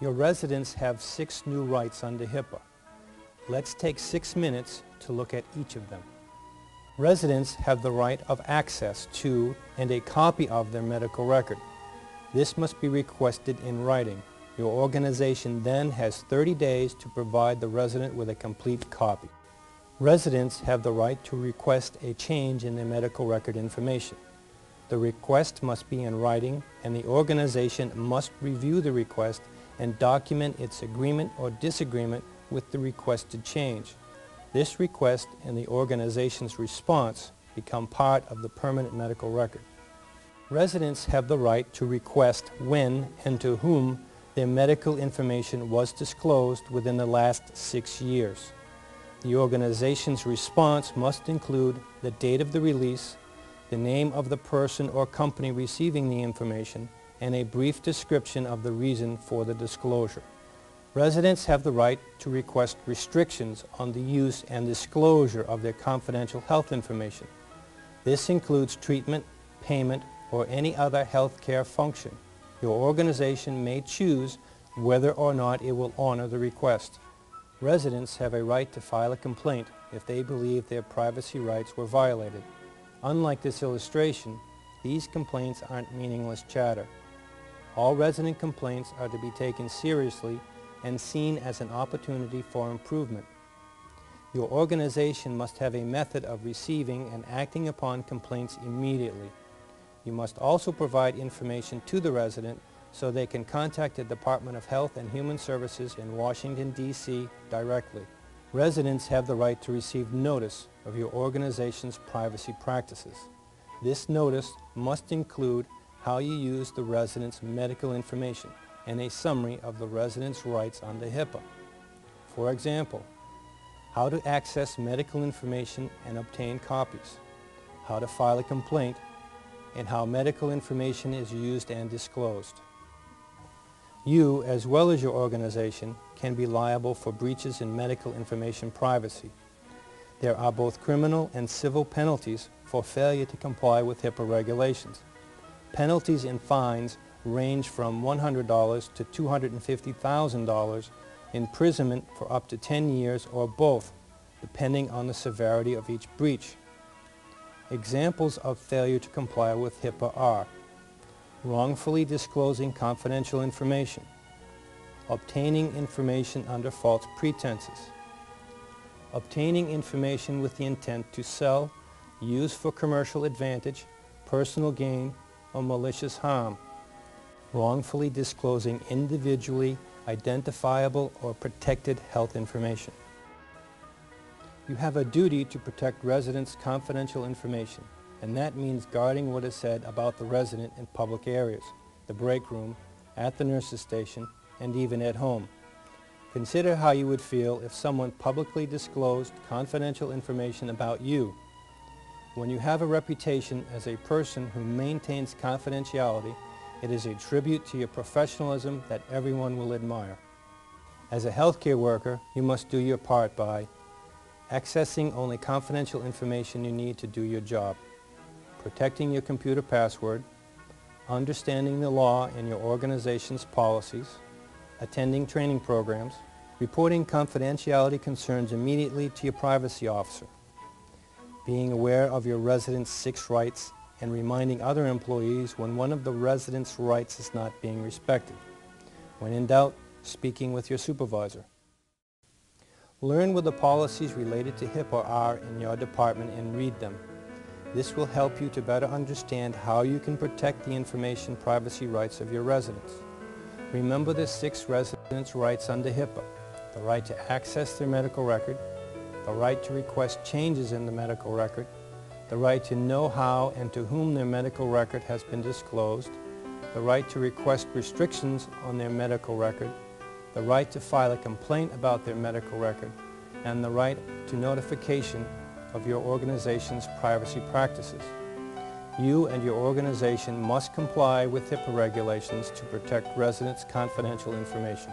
Your residents have 6 new rights under HIPAA. Let's take 6 minutes to look at each of them. Residents have the right of access to and a copy of their medical record. This must be requested in writing. Your organization then has 30 days to provide the resident with a complete copy. Residents have the right to request a change in their medical record information. The request must be in writing, and the organization must review the request and document its agreement or disagreement with the requested change. This request and the organization's response become part of the permanent medical record. Residents have the right to request when and to whom their medical information was disclosed within the last 6 years. The organization's response must include the date of the release, the name of the person or company receiving the information, and a brief description of the reason for the disclosure. Residents have the right to request restrictions on the use and disclosure of their confidential health information. This includes treatment, payment, or any other health care function. Your organization may choose whether or not it will honor the request. Residents have a right to file a complaint if they believe their privacy rights were violated. Unlike this illustration, these complaints aren't meaningless chatter. All resident complaints are to be taken seriously and seen as an opportunity for improvement. Your organization must have a method of receiving and acting upon complaints immediately. You must also provide information to the resident so they can contact the Department of Health and Human Services in Washington, D.C. directly. Residents have the right to receive notice of your organization's privacy practices. This notice must include how you use the resident's medical information and a summary of the resident's rights under HIPAA. For example, how to access medical information and obtain copies, how to file a complaint, and how medical information is used and disclosed. You, as well as your organization, can be liable for breaches in medical information privacy. There are both criminal and civil penalties for failure to comply with HIPAA regulations. Penalties and fines range from $100 to $250,000, imprisonment for up to 10 years or both, depending on the severity of each breach. Examples of failure to comply with HIPAA are wrongfully disclosing confidential information, obtaining information under false pretenses, obtaining information with the intent to sell, use for commercial advantage, personal gain, or malicious harm, wrongfully disclosing individually identifiable or protected health information. You have a duty to protect residents' confidential information, and that means guarding what is said about the resident in public areas, the break room, at the nurse's station, and even at home. Consider how you would feel if someone publicly disclosed confidential information about you. When you have a reputation as a person who maintains confidentiality, it is a tribute to your professionalism that everyone will admire. As a healthcare worker, you must do your part by accessing only confidential information you need to do your job, protecting your computer password, understanding the law and your organization's policies, attending training programs, reporting confidentiality concerns immediately to your privacy officer, being aware of your residents' 6 rights and reminding other employees when one of the residents' rights is not being respected. When in doubt, speaking with your supervisor. Learn what the policies related to HIPAA are in your department and read them. This will help you to better understand how you can protect the information privacy rights of your residents. Remember the 6 residents' rights under HIPAA: the right to access their medical record, the right to request changes in the medical record, the right to know how and to whom their medical record has been disclosed, the right to request restrictions on their medical record, the right to file a complaint about their medical record, and the right to notification of your organization's privacy practices. You and your organization must comply with HIPAA regulations to protect residents' confidential information.